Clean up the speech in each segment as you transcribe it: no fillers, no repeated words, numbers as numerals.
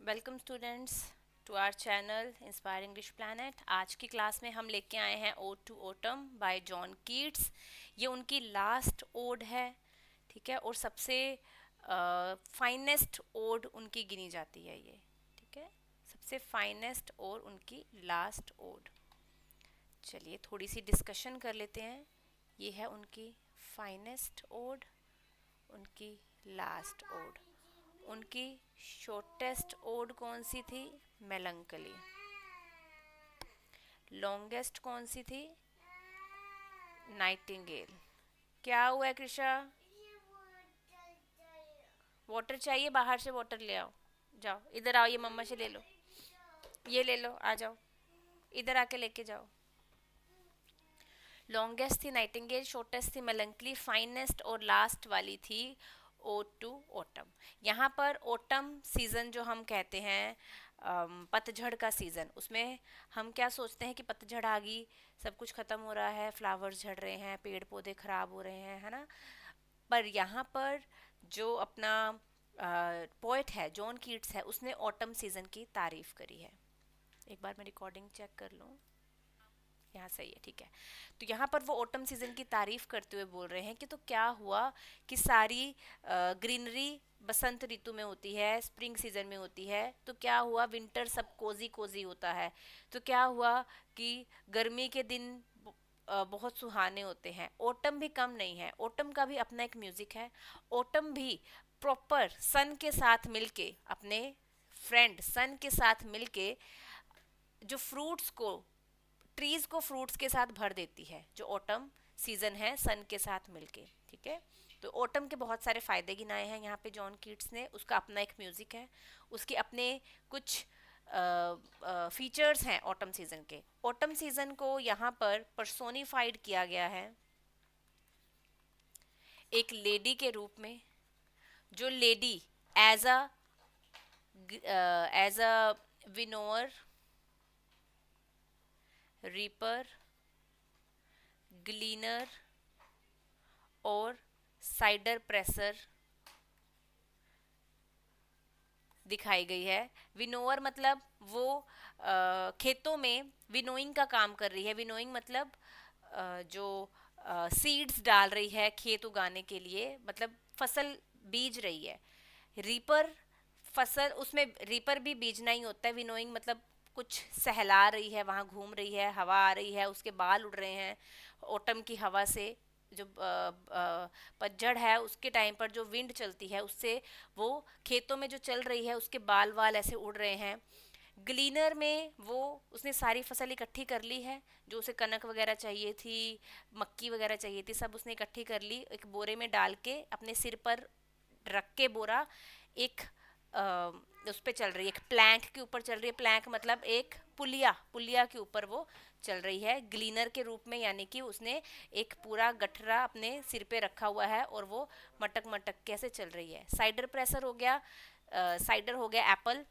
Welcome students to our channel Inspire English Planet. आज की class में हम लेके आए हैं ode to autumn by John Keats. ये उनकी लास्ट ओड है, ठीक है, और सबसे फाइनेस्ट ओड उनकी गिनी जाती है ये, ठीक है, सबसे फाइनेस्ट और उनकी लास्ट ओड। चलिए थोड़ी सी डिस्कशन कर लेते हैं। ये है उनकी फाइनेस्ट ओड, उनकी लास्ट ओड। उनकी शॉर्टेस्ट ओड कौन सी थी? मेलंकली। लॉन्गेस्ट कौन सी थी? नाइटिंगेल। क्या हुआ है कृषा? वाटर चाहिए? बाहर से वाटर ले आओ। जाओ इधर आओ, ये मम्मा से ले लो, ये ले लो, आ जाओ इधर आके लेके जाओ। लॉन्गेस्ट थी नाइटिंगेल, शॉर्टेस्ट थी मेलंकली, फाइनेस्ट और लास्ट वाली थी ओड टू ऑटम। यहाँ पर ऑटम सीजन जो हम कहते हैं, पतझड़ का सीजन, उसमें हम क्या सोचते हैं कि पतझड़ आ गई, सब कुछ खत्म हो रहा है, फ्लावर्स झड़ रहे हैं, पेड़ पौधे खराब हो रहे हैं, है ना। पर यहाँ पर जो अपना पोएट है जॉन कीट्स है, उसने ऑटम सीजन की तारीफ करी है। एक बार मैं रिकॉर्डिंग चेक कर लूँ। यहाँ सही है, ठीक है। तो यहाँ पर वो ऑटम सीजन की तारीफ करते हुए बोल रहे हैं कि तो क्या हुआ कि सारी ग्रीनरी बसंत ऋतु में होती है, स्प्रिंग सीजन में होती है, तो क्या हुआ विंटर सब कोजी कोजी होता है, तो क्या हुआ कि गर्मी के दिन बहुत सुहाने होते हैं। ऑटम भी कम नहीं है, ऑटम का भी अपना एक म्यूजिक है। ऑटम भी प्रॉपर सन के साथ मिलके, अपने फ्रेंड सन के साथ मिलके जो फ्रूट्स को, ट्रीज को फ्रूट्स के साथ भर देती है, जो ऑटम सीजन है सन के साथ मिलके, ठीक है। तो ऑटम के बहुत सारे फायदे गिनाए हैं यहाँ पे जॉन कीट्स ने। उसका अपना एक म्यूजिक है, उसके अपने कुछ फीचर्स हैं ऑटम सीजन के। ऑटम सीजन को यहाँ पर पर्सोनिफाइड किया गया है एक लेडी के रूप में, जो lady as a as a winnower, reaper, gleaner और साइडर प्रेसर दिखाई गई है। विनोअर मतलब वो खेतों में विनोइंग का काम कर रही है। विनोइंग मतलब जो सीड्स डाल रही है खेत उगाने के लिए, मतलब फसल बीज रही है। रीपर फसल, उसमें रीपर भी बीजना ही होता है। विनोइंग मतलब कुछ सहला रही है, वहाँ घूम रही है, हवा आ रही है, उसके बाल उड़ रहे हैं ऑटम की हवा से। जो पतझड़ है उसके टाइम पर जो विंड चलती है उससे वो खेतों में जो चल रही है उसके बाल वाल ऐसे उड़ रहे हैं। ग्लीनर में वो उसने सारी फसल इकट्ठी कर ली है, जो उसे कनक वगैरह चाहिए थी, मक्की वगैरह चाहिए थी, सब उसने इकट्ठी कर ली, एक बोरे में डाल के अपने सिर पर रख के बोरा, एक उस पे चल रही है, एक प्लैंक के ऊपर चल रही है। प्लैंक मतलब एक पुलिया, पुलिया के ऊपर वो चल रही है ग्लीनर के रूप में, यानी कि उसने एक पूरा गठरा अपने सिर पे रखा हुआ है और वो मटक मटक कैसे चल रही है। साइडर प्रेसर हो गया, साइडर हो गया एप्पल,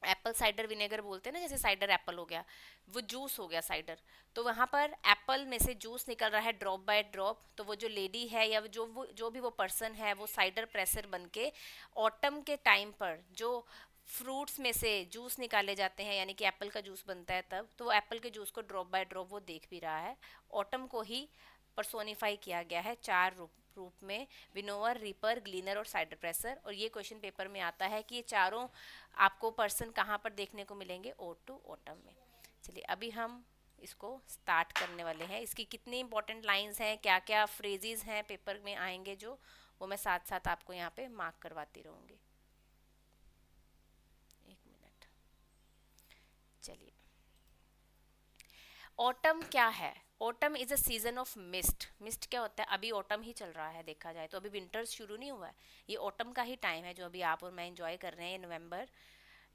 एप्पल साइडर विनेगर बोलते हैं ना, जैसे साइडर एप्पल हो गया, वो जूस हो गया साइडर। तो वहाँ पर एप्पल में से जूस निकल रहा है ड्रॉप बाय ड्रॉप। तो वो जो लेडी है या जो भी वो पर्सन है, वो साइडर प्रेसर बन के ऑटम के टाइम पर जो फ्रूट्स में से जूस निकाले जाते हैं, यानी कि एप्पल का जूस बनता है तब, तो वो एप्पल के जूस को ड्रॉप बाय ड्रॉप वो देख भी रहा है। ऑटम को ही पर्सोनिफाई किया गया है चार रूप में, विनोवर, रीपर, ग्लीनर और साइडर प्रेसर। और ये क्वेश्चन पेपर में आता है कि ये चारों आपको पर्सन कहाँ पर देखने को मिलेंगे? ओड टू ऑटम में। चलिए अभी हम इसको स्टार्ट करने वाले हैं। इसकी कितनी इंपॉर्टेंट लाइंस हैं, क्या क्या फ्रेजेस हैं पेपर में आएंगे, जो वो मैं साथ साथ आपको यहाँ पे मार्क करवाती रहूँगी। एक मिनट। चलिए, ऑटम क्या है? Autumn is a season of mist. Mist क्या होता है? अभी ऑटम ही चल रहा है, देखा जाए तो अभी विंटर्स शुरू नहीं हुआ है, ये ऑटम का ही टाइम है जो अभी आप और मैं एंजॉय कर रहे हैं। नवंबर,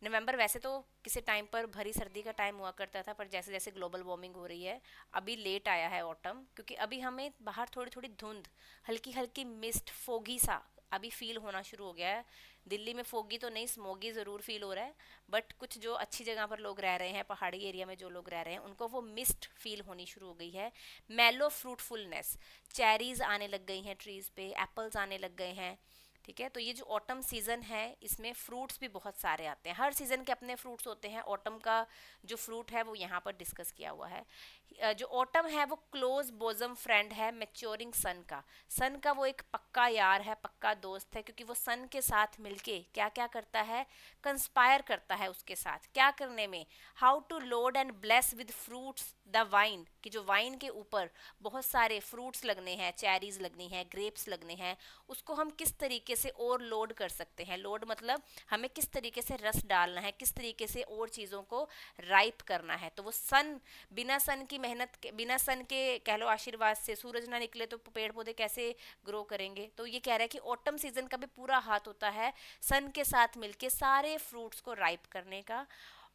नवंबर वैसे तो किसी टाइम पर भरी सर्दी का टाइम हुआ करता था, पर जैसे जैसे ग्लोबल वार्मिंग हो रही है अभी लेट आया है ऑटम, क्योंकि अभी हमें बाहर थोड़ी थोड़ी धुंध, हल्की हल्की मिस्ट, फोगी सा अभी फील होना शुरू हो गया है। दिल्ली में फोगी तो नहीं, स्मोगी ज़रूर फील हो रहा है, बट कुछ जो अच्छी जगह पर लोग रह रहे हैं, पहाड़ी एरिया में जो लोग रह रहे हैं, उनको वो मिस्ट फील होनी शुरू हो गई है। मेलो फ्रूटफुलनेस, चेरीज आने लग गई हैं ट्रीज़ पे, एप्पल्स आने लग गए हैं, ठीक है। तो ये जो ऑटम सीजन है इसमें फ्रूट्स भी बहुत सारे आते हैं, हर सीजन के अपने फ्रूट्स होते हैं। ऑटम का जो फ्रूट है वो यहाँ पर डिस्कस किया हुआ है। जो ऑटम है वो क्लोज बोजम फ्रेंड है मैच्योरिंग सन का। सन का वो एक पक्का यार है, पक्का दोस्त है, क्योंकि वो सन के साथ मिलके क्या क्या करता है, कंस्पायर करता है उसके साथ। क्या करने में, how to load and bless with fruits the vine, कि जो वाइन के ऊपर बहुत सारे फ्रूट्स लगने हैं, चेरीज लगनी है, ग्रेप्स लगने हैं, उसको हम किस तरीके से और लोड कर सकते हैं। लोड मतलब हमें किस तरीके से रस डालना है, किस तरीके से और चीज़ों को राइप करना है। तो वो सन, बिना सन की मेहनत के, बिना सन के कह लो आशीर्वाद से, सूरज ना निकले तो पेड़ पौधे कैसे ग्रो करेंगे। तो ये कह रहा है कि ऑटम सीजन का भी पूरा हाथ होता है सन के साथ मिलके सारे फ्रूट्स को राइप करने का,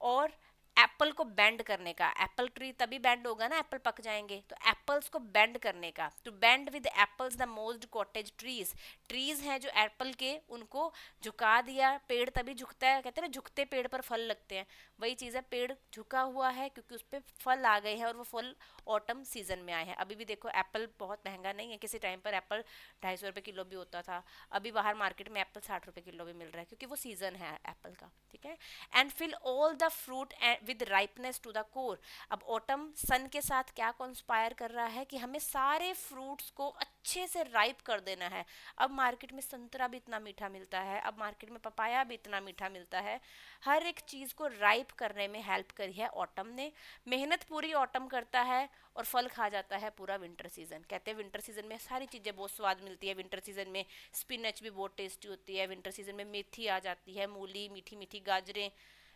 और एप्पल को बेंड करने का। एप्पल ट्री तभी बेंड होगा ना, एप्पल पक जाएंगे। तो एप्पल्स को बेंड करने का, to bend with apples the moss'd cottage trees. Trees हैं जो एप्पल के, उनको झुका दिया। पेड़ तभी झुकता है, कहते हैं ना झुकते पेड़ पर फल लगते हैं, वही चीज़ है। पेड़ झुका हुआ है क्योंकि उस पर फल आ गए हैं, और वो फल ऑटम सीजन में आए हैं। अभी भी देखो एप्पल बहुत महंगा नहीं है, किसी टाइम पर एप्पल 250 रुपये किलो भी होता था। अभी बाहर मार्केट में एप्पल 60 रुपये किलो भी मिल रहा है, क्योंकि वो सीजन है एप्पल का। ठीक है। And fill all the fruit with ripeness to the core. अब ऑटम सन के साथ क्या कॉन्स्पायर कर रहा है कि हमें सारे फ्रूट्स को अच्छे से राइप कर देना है। अब मार्केट में संतरा भी इतना मीठा मिलता है, अब मार्केट में पपाया भी इतना मीठा मिलता है। हर एक चीज़ को राइप करने में हेल्प करी है ऑटम ने। मेहनत पूरी ऑटम करता है और फल खा जाता है पूरा विंटर सीजन। कहते हैं विंटर सीजन में सारी चीज़ें बहुत स्वाद मिलती है। विंटर सीजन में स्पिनच भी बहुत टेस्टी होती है, विंटर सीजन में मेथी आ जाती है, मूली, मीठी मीठी गाजरें।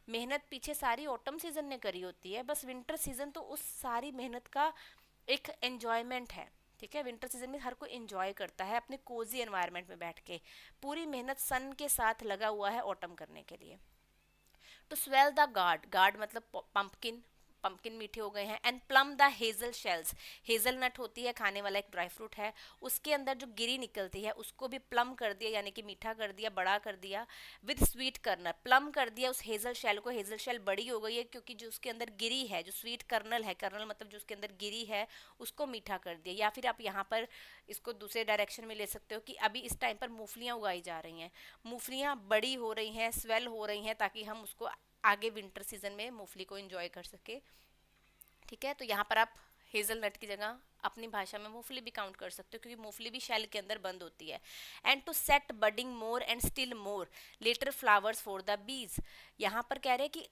मेहनत पीछे सारी ऑटम सीजन ने करी होती है, बस विंटर सीजन तो उस सारी मेहनत का एक एन्जॉयमेंट है। ठीक है। विंटर सीजन में हर कोई एंजॉय करता है अपने कोजी एनवायरनमेंट में बैठ के। पूरी मेहनत सन के साथ लगा हुआ है ऑटम करने के लिए। To swell the gourd, gourd मतलब पंपकिन, पंपकिन मीठे हो गए हैं। And plump the hazel shells, hazel nut होती है खाने वाला एक ड्राई फ्रूट है, उसके अंदर जो गिरी निकलती है उसको भी प्लम कर दिया, यानी कि मीठा कर दिया, बड़ा कर दिया। विद स्वीट कर्नल, प्लम कर दिया उस हेजल शेल को। हेजल शेल बड़ी हो गई है क्योंकि जो उसके अंदर गिरी है, जो स्वीट कर्नल है, कर्नल मतलब जो उसके अंदर गिरी है, उसको मीठा कर दिया। या फिर आप यहाँ पर इसको दूसरे डायरेक्शन में ले सकते हो कि अभी इस टाइम पर मूंगफलियाँ उगाई जा रही हैं, मूंगफलियाँ बड़ी हो रही हैं, स्वेल हो रही हैं, ताकि हम उसको आगे विंटर सीजन में मूंगफली को एंजॉय कर सके। ठीक है। तो यहाँ पर आप हेजलनट की जगह अपनी भाषा में मूंगफली भी काउंट कर सकते हो, क्योंकि मूंगफली भी शेल के अंदर बंद होती है। And to set budding more and still more later flowers for the bees. यहाँ पर कह रहे हैं कि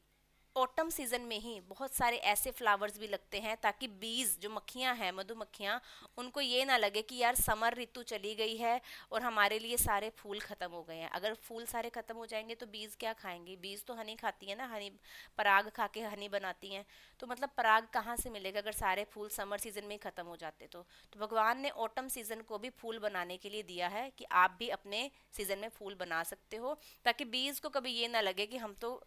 ऑटम सीजन में ही बहुत सारे ऐसे फ्लावर्स भी लगते हैं ताकि बीज, जो मक्खियाँ हैं, मधुमक्खियाँ, उनको ये ना लगे कि यार समर ऋतु चली गई है और हमारे लिए सारे फूल ख़त्म हो गए हैं। अगर फूल सारे ख़त्म हो जाएंगे तो बीज क्या खाएंगे। बीज तो हनी खाती है ना, हनी, पराग खा के हनी बनाती हैं। तो मतलब पराग कहाँ से मिलेगा अगर सारे फूल समर सीजन में ही ख़त्म हो जाते। तो भगवान ने ऑटम सीजन को भी फूल बनाने के लिए दिया है कि आप भी अपने सीजन में फूल बना सकते हो, ताकि बीज को कभी ये ना लगे कि हम तो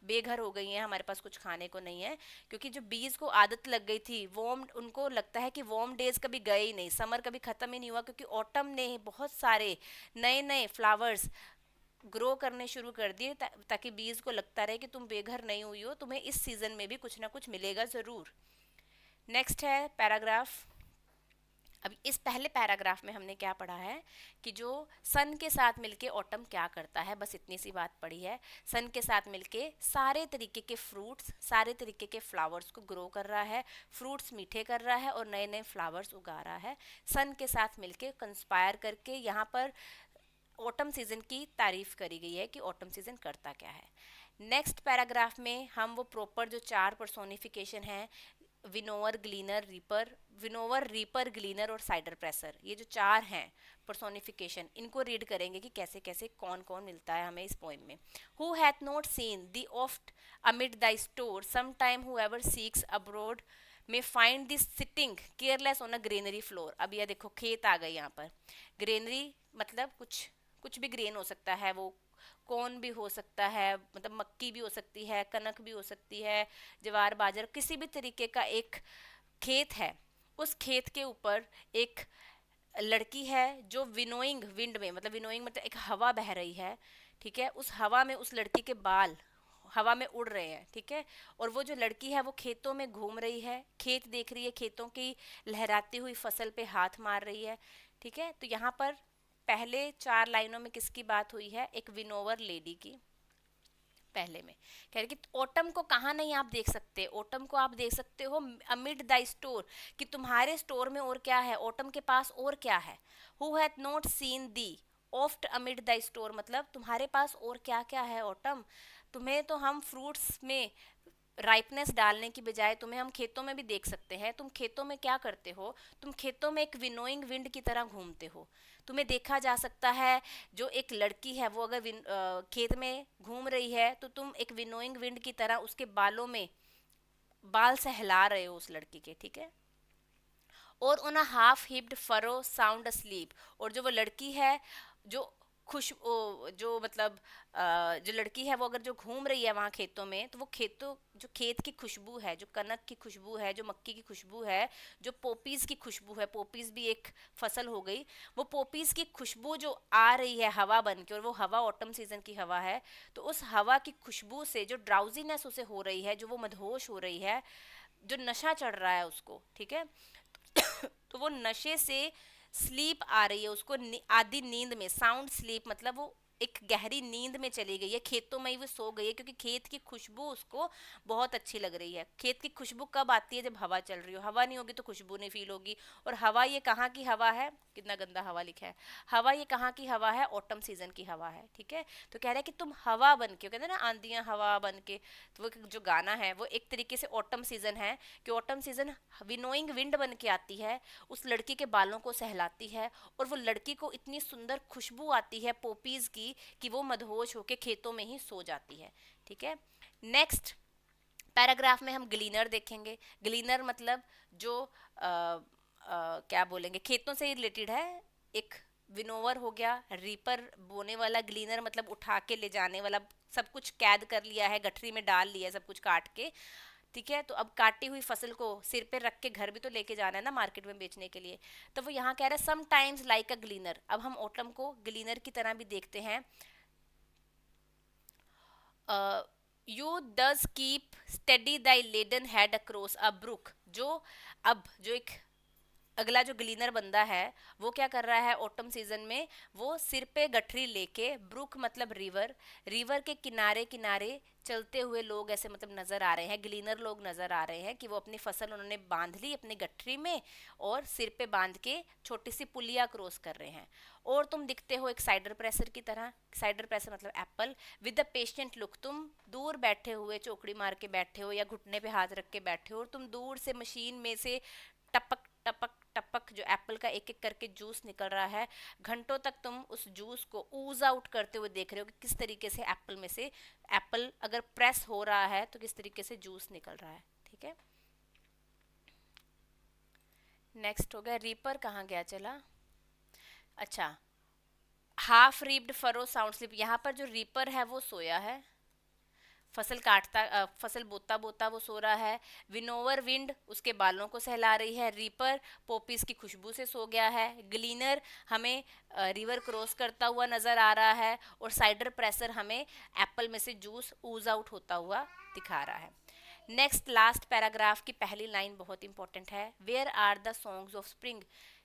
बेघर हो गई हैं, हमारे पास कुछ खाने को नहीं है। क्योंकि जो बीज को आदत लग गई थी, वॉर्म, उनको लगता है कि वॉर्म डेज कभी गए ही नहीं, समर कभी ख़त्म ही नहीं हुआ, क्योंकि ऑटम ने बहुत सारे नए नए फ्लावर्स ग्रो करने शुरू कर दिए, ताकि बीज को लगता रहे कि तुम बेघर नहीं हुई हो, तुम्हें इस सीज़न में भी कुछ ना कुछ मिलेगा ज़रूर। नेक्स्ट है पैराग्राफ। अब इस पहले पैराग्राफ में हमने क्या पढ़ा है कि जो सन के साथ मिलके ऑटम क्या करता है, बस इतनी सी बात पढ़ी है। सन के साथ मिलके सारे तरीके के फ्रूट्स, सारे तरीके के फ्लावर्स को ग्रो कर रहा है, फ्रूट्स मीठे कर रहा है और नए नए फ्लावर्स उगा रहा है सन के साथ मिलके कंस्पायर करके। यहाँ पर ऑटम सीजन की तारीफ करी गई है कि ऑटम सीजन करता क्या है। नेक्स्ट पैराग्राफ में हम वो प्रॉपर जो 4 पर्सोनिफिकेशन है, winnower, ग्लीनर, reaper, winnower, reaper, gleaner और साइडर प्रेसर, ये जो 4 हैं पर्सोनिफिकेशन, इनको रीड करेंगे कि कैसे कैसे कौन कौन मिलता है हमें इस पोइम में। Who hath not seen the oft amid the store, some time whoever seeks abroad may find this sitting careless on a granary floor. अब यह देखो खेत आ गए यहाँ पर। ग्रेनरी मतलब कुछ कुछ भी ग्रेन हो सकता है, वो कौन भी हो सकता है, मतलब मक्की भी हो सकती है, कनक भी हो सकती है, ज्वार बाजरा, किसी भी तरीके का एक खेत है। उस खेत के ऊपर एक लड़की है जो विनोइंग विंड में, मतलब विनोइंग मतलब एक हवा बह रही है। ठीक है। उस हवा में उस लड़की के बाल हवा में उड़ रहे हैं। ठीक है। और वो जो लड़की है वो खेतों में घूम रही है, खेत देख रही है, खेतों की लहराती हुई फसल पे हाथ मार रही है। ठीक है। तो यहाँ पर पहले 4 लाइनों में किसकी बात हुई है? एक विनोवर लेडी की। पहले में कह रहे कि ओटम को कहाँ नहीं आप देख सकते, ओटम को आप देख सकते हो अमिड द स्टोर, कि तुम्हारे स्टोर में और क्या है, ओटम के पास और क्या है। Who hath not scene the oft amid the store, मतलब तुम्हारे पास और क्या क्या है ओटम। तुम्हें तो हम फ्रूट्स में राइपनेस डालने की बजाय तुम्हें हम खेतों में भी देख सकते हैं। तुम खेतों में क्या करते हो? तुम खेतों में एक विनोइंग विंड की तरह घूमते हो। तुम्हें देखा जा सकता है, जो एक लड़की है वो अगर खेत में घूम रही है तो तुम एक विनोइंग विंड की तरह उसके बालों में बाल सहला रहे हो उस लड़की के, ठीक है। और on a half heaped furrow sound asleep, और जो वो लड़की है जो जो मतलब जो लड़की है वो अगर जो घूम रही है वहाँ खेतों में, तो वो खेतों जो खेत की खुशबू है, जो कनक की खुशबू है, जो मक्की की खुशबू है, जो पोपीज़ की खुशबू है, पोपीज़ भी एक फसल हो गई, वो पोपीज़ की खुशबू जो आ रही है हवा बन के, और वो हवा ऑटम सीजन की हवा है, तो उस हवा की खुशबू से जो ड्राउजीनेस उसे हो रही है, जो वो मदहोश हो रही है, जो नशा चढ़ रहा है उसको, ठीक है। तो वो नशे से स्लीप आ रही है उसको, आधी नींद में, साउंड स्लीप मतलब वो एक गहरी नींद में चली गई है, खेतों में ही वो सो गई है, क्योंकि खेत की खुशबू उसको बहुत अच्छी लग रही है। खेत की खुशबू कब आती है? जब हवा चल रही हो। हवा नहीं होगी तो खुशबू नहीं फील होगी। और हवा ये कहाँ की हवा है? कितना गंदा हवा लिखा है। हवा ये कहाँ की हवा है? ऑटम सीजन की हवा है, ठीक है। तो कह रहा है कि तुम हवा बन के, कहते हैं ना आंधियां हवा बन के, तो वो जो गाना है वो एक तरीके से ऑटम सीजन है, कि ऑटम सीजन विनोइंग विंड बन के आती है, उस लड़की के बालों को सहलाती है, और वो लड़की को इतनी सुंदर खुशबू आती है पोपीज की कि वो मदहोश होके खेतों में ही सो जाती है, ठीक है। नेक्स्ट पैराग्राफ में हम ग्लीनर देखेंगे। ग्लीनर मतलब जो क्या बोलेंगे, खेतों से ही रिलेटेड है। एक विनोवर हो गया, रीपर बोने वाला, ग्लीनर मतलब उठा के ले जाने वाला, सब कुछ कैद कर लिया है, गठरी में डाल लिया है सब कुछ काट के, ठीक है। तो अब काटी हुई फसल को सिर पे रख के घर भी तो लेके जाना है ना मार्केट में बेचने के लिए। तो वो यहाँ कह रहा है सम टाइम्स लाइक अ ग्लीनर। अब हम ओटम को ग्लीनर की तरह भी देखते हैं। You does keep steady thy laden head across a brook. जो अब जो एक अगला जो ग्लीनर बंदा है वो क्या कर रहा है ऑटम सीजन में? वो सिर पे गठरी लेके, ब्रुक मतलब रिवर, रिवर के किनारे किनारे चलते हुए लोग ऐसे मतलब नजर आ रहे हैं, ग्लीनर लोग नजर आ रहे हैं कि वो अपनी फसल उन्होंने बांध ली अपनी गठरी में, और सिर पे बांध के छोटी सी पुलिया क्रॉस कर रहे हैं। और तुम दिखते हो एक साइडर प्रेसर की तरह। साइडर प्रेसर मतलब Apple. With the patient look, तुम दूर बैठे हुए चौकड़ी मार के बैठे हो या घुटने पे हाथ रख के बैठे हो, और तुम दूर से मशीन में से टपक टपक टपक जो एप्पल का एक एक करके जूस निकल रहा है, घंटों तक तुम उस जूस को ऊज आउट करते हुए देख रहे हो कि किस तरीके से एप्पल में से, एप्पल अगर प्रेस हो रहा है तो किस तरीके से जूस निकल रहा है, ठीक है। नेक्स्ट हो गया रीपर, कहाँ गया चला, अच्छा, हाफ रीप्ड फरो साउंड स्लिप। यहाँ पर जो रीपर है वो सोया है, फसल काटता फसल बोता बोता वो सो रहा है। विनोवर विंड उसके बालों को सहला रही है। रीपर पोपीज की खुशबू से सो गया है। ग्लीनर हमें रिवर क्रॉस करता हुआ नजर आ रहा है, और साइडर प्रेसर हमें एप्पल में से जूस ऊज आउट होता हुआ दिखा रहा है। नेक्स्ट लास्ट पैराग्राफ की पहली लाइन बहुत इंपॉर्टेंट है। Where are the songs of spring.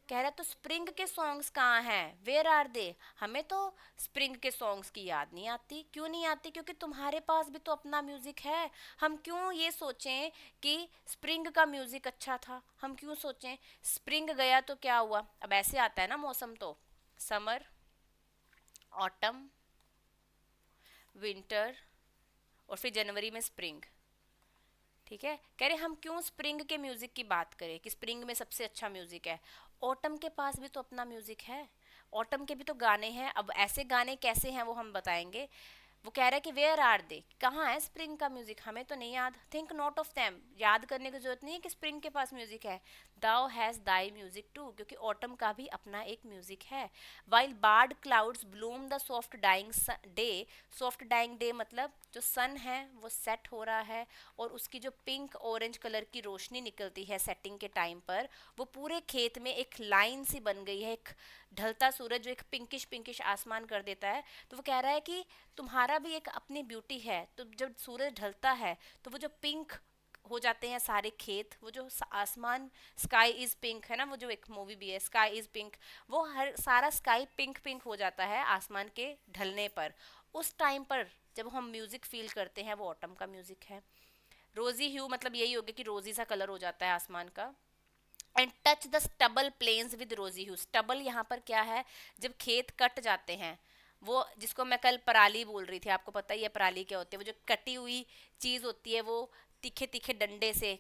कह रहा तो स्प्रिंग के सॉन्ग्स कहाँ हैं? Where are they. हमें तो स्प्रिंग के सॉन्ग्स की याद नहीं आती। क्यों नहीं आती? क्योंकि तुम्हारे पास भी तो अपना म्यूजिक है। हम क्यों ये सोचें कि स्प्रिंग का म्यूजिक अच्छा था? हम क्यों सोचें स्प्रिंग गया तो क्या हुआ? अब ऐसे आता है ना मौसम, तो समर, ऑटम, विंटर, और फिर जनवरी में स्प्रिंग, ठीक है। कह रहे हम क्यों स्प्रिंग के म्यूजिक की बात करें कि स्प्रिंग में सबसे अच्छा म्यूजिक है। ऑटम के पास भी तो अपना म्यूजिक है, ऑटम के भी तो गाने हैं। अब ऐसे गाने कैसे हैं वो हम बताएंगे। वो कह रहा है कि वेयर आर दे, कहाँ है स्प्रिंग का म्यूजिक? हमें तो नहीं याद। थिंक नॉट ऑफ देम, याद करने की जरूरत नहीं है कि स्प्रिंग के पास म्यूजिक है। Though has thy music too, क्योंकि ऑटम का भी अपना एक म्यूजिक है। While barred clouds bloom the soft dying day. Soft dying day मतलब जो सन है वो सेट हो रहा है, और उसकी जो पिंक ऑरेंज कलर की रोशनी निकलती है सेटिंग के टाइम पर, वो पूरे खेत में एक लाइन सी बन गई है, एक ढलता सूरज जो एक पिंकिश पिंकिश आसमान कर देता है। तो वो कह रहा है कि तुम्हारा भी एक अपनी ब्यूटी है। तो जब सूरज ढलता है तो वो जो पिंक हो जाते हैं सारे खेत, वो जो आसमान, स्काई इज पिंक है ना, वो जो एक मूवी भी है स्काई इज पिंक, वो हर सारा स्काई पिंक पिंक हो जाता है आसमान के ढलने पर। उस टाइम पर जब हम म्यूजिक फील करते हैं वो ऑटम का म्यूजिक है। रोजी ह्यू मतलब यही हो गया कि रोजी सा कलर हो जाता है आसमान का। And touch the stubble plains with rosy hue, stubble यहाँ पर क्या है, जब खेत कट जाते हैं, वो जिसको मैं कल पराली बोल रही थी, आपको पता ही है पराली क्या होती है, वो जो कटी हुई चीज होती है, वो तीखे तीखे डंडे से,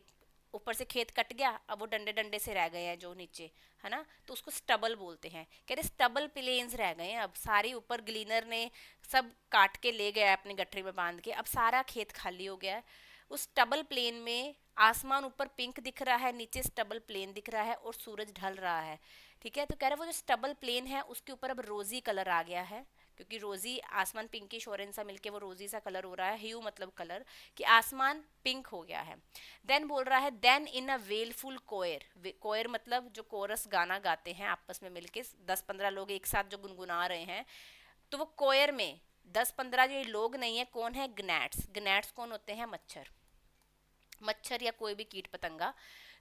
ऊपर से खेत कट गया, अब वो डंडे डंडे से रह गए हैं जो नीचे, है ना, तो उसको स्टबल बोलते हैं। कह रहे स्टबल प्लेन्स रह गए हैं, अब सारी ऊपर ग्लीनर ने सब काट के ले गया है अपनी गठरी में बांध के, अब सारा खेत खाली हो गया है। उस स्टबल प्लेन में आसमान ऊपर पिंक दिख रहा है, नीचे स्टबल प्लेन दिख रहा है और सूरज ढल रहा है। ठीक है, तो कह रहा है वो जो स्टबल प्लेन है उसके ऊपर अब रोजी कलर आ गया है, क्योंकि रोजी आसमान पिंकिश ऑरेंज सा मिलके वो रोजी सा कलर हो रहा है, ह्यू मतलब कलर, कि आसमान पिंक हो गया है। देन बोल रहा है देन इन अ वेलफुल कोयर, कोयर मतलब जो कोरस गाना गाते हैं आपस में मिलके 10-15 लोग एक साथ जो गुनगुना रहे हैं, तो वो कोयर में 10-15 जो लोग नहीं है, कौन है, ग्नैट्स। ग्नैट्स कौन होते हैं, मच्छर। मच्छर या कोई भी कीट पतंगा,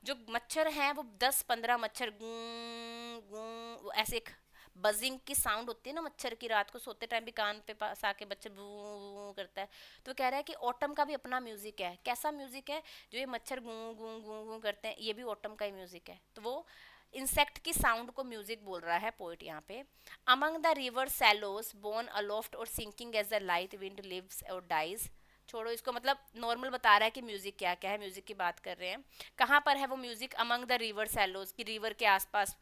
जो मच्छर हैं वो 10-15 मच्छर गूं गूं ऐसे एक बजिंग की साउंड होती है ना मच्छर की, रात को सोते टाइम भी कान पे पास आके बच्चे बू बू करता है। तो कह रहा है कि ऑटम का भी अपना म्यूजिक है। कैसा म्यूजिक है, जो ये मच्छर गूं गूं गूं गूं करते हैं, ये भी ऑटम का ही म्यूजिक है। तो वो इंसेक्ट की साउंड को म्यूजिक बोल रहा है पोइट यहाँ पे। Among the river sallows borne aloft or sinking as the light wind lives or dies, छोड़ो इसको, मतलब नॉर्मल बता रहा है कि म्यूजिक क्या क्या है, म्यूजिक की बात कर रहे हैं। कहाँ पर है वो music, among the river cellos, की रिवर के आसपास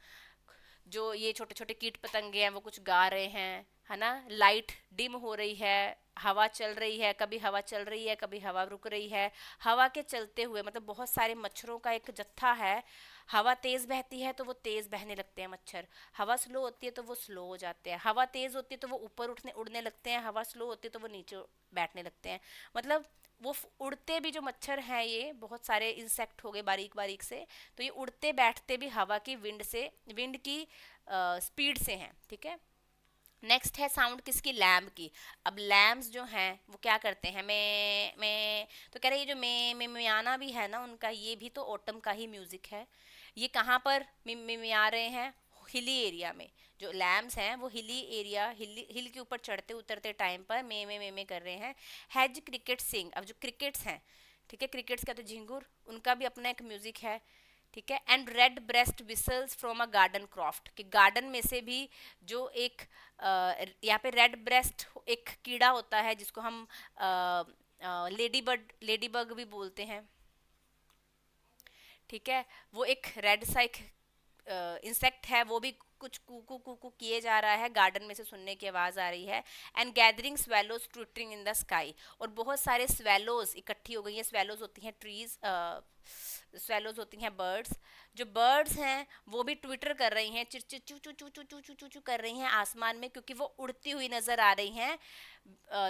जो ये छोटे छोटे कीट पतंगे हैं वो कुछ गा रहे हैं, है ना, लाइट डिम हो रही है, हवा चल रही है, कभी हवा चल रही है कभी हवा रुक रही है। हवा के चलते हुए मतलब बहुत सारे मच्छरों का एक जत्था है, हवा तेज बहती है तो वो तेज बहने लगते हैं मच्छर, हवा स्लो होती है तो वो स्लो हो जाते हैं, हवा तेज होती है तो वो ऊपर उठने उड़ने लगते हैं, हवा स्लो होती है तो वो नीचे बैठने लगते हैं। मतलब वो उड़ते भी जो मच्छर हैं, ये बहुत सारे इंसेक्ट हो गए बारीक बारीक से, तो ये उड़ते बैठते भी हवा की विंड से, विंड की स्पीड से हैं। ठीक है, नेक्स्ट है साउंड किसकी, लैम्ब की। अब लैम्स जो हैं वो क्या करते हैं, मैं तो कह रहे हैं ये जो मैं मियाना भी है ना उनका, ये भी तो ऑटम का ही म्यूजिक है। ये कहाँ पर मिया रहे हैं, हिली एरिया में। जो लैम्स हैं वो हिली एरिया, हिल के ऊपर चढ़ते उतरते टाइम पर में कर रहे हैं। हैज क्रिकेट सिंग, अब जो क्रिकेट्स हैं, ठीक है, क्रिकेट्स का तो झिंगुर, उनका भी अपना एक म्यूजिक है। ठीक है, and red breast whistles from a garden croft, कि गार्डन में से भी जो एक यहाँ पे रेड ब्रेस्ट एक कीड़ा होता है जिसको हम लेडी बग भी बोलते हैं। ठीक है, वो एक रेड सा एक इंसेक्ट है, वो भी कुछ कुकू कुकू किए जा रहा है, गार्डन में से सुनने की आवाज आ रही है। And gathering swallows twittering in the sky, और बहुत सारे स्वेलोज इकट्ठी हो गई हैं। स्वेलोज होती हैं ट्रीज, स्वेलोज होती हैं बर्ड्स, जो बर्ड्स हैं वो भी ट्विटर कर रही हैं, चिर चिर चू चू चू चू चू चू चू चू कर रही हैं आसमान में, क्योंकि वो उड़ती हुई नजर आ रही हैं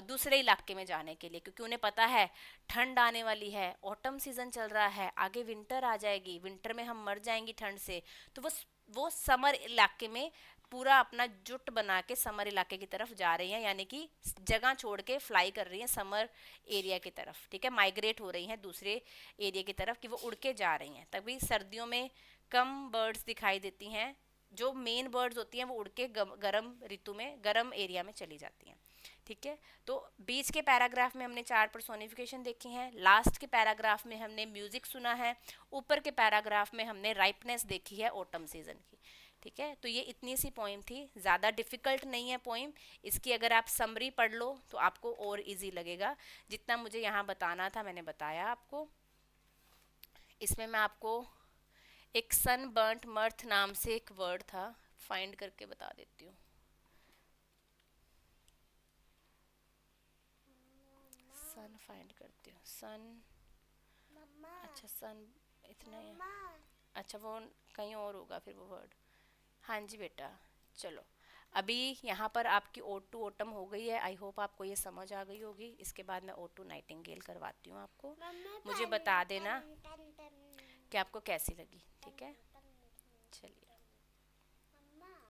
दूसरे इलाके में जाने के लिए, क्योंकि उन्हें पता है ठंड आने वाली है, ऑटम सीजन चल रहा है, आगे विंटर आ जाएगी, विंटर में हम मर जाएंगी ठंड से। तो वो समर इलाके में पूरा अपना जुट बना के समर इलाके की तरफ जा रही हैं, यानी कि जगह छोड़ के फ्लाई कर रही हैं समर एरिया की तरफ। ठीक है, माइग्रेट हो रही हैं दूसरे एरिया की तरफ, कि वो उड़ के जा रही हैं। तभी सर्दियों में कम बर्ड्स दिखाई देती हैं, जो मेन बर्ड्स होती हैं वो उड़ के गर्म ऋतु में गर्म एरिया में चली जाती हैं। ठीक है, तो बीच के पैराग्राफ में हमने 4 पर्सोनिफिकेशन देखी हैं, लास्ट के पैराग्राफ में हमने म्यूजिक सुना है, ऊपर के पैराग्राफ में हमने राइपनेस देखी है ऑटम सीजन की। ठीक है, तो ये इतनी सी पोइम थी, ज़्यादा डिफ़िकल्ट नहीं है पोइम। इसकी अगर आप समरी पढ़ लो तो आपको और इजी लगेगा। जितना मुझे यहाँ बताना था मैंने बताया आपको। इसमें मैं आपको एक सन बर्nt मर्थ नाम से एक वर्ड था, फाइंड करके बता देती हूँ। सन फाइंड करती हूँ, सन, अच्छा सन इतना ही है। अच्छा वो कहीं और होगा फिर वो वर्ड। हाँ जी बेटा, चलो अभी यहाँ पर आपकी ओट टू ओटम हो गई है। आई होप आपको ये समझ आ गई होगी। इसके बाद मैं ओट टू नाइटिंगेल करवाती हूँ आपको, मुझे बता देना कि आपको कैसी लगी। ठीक है, चलिए।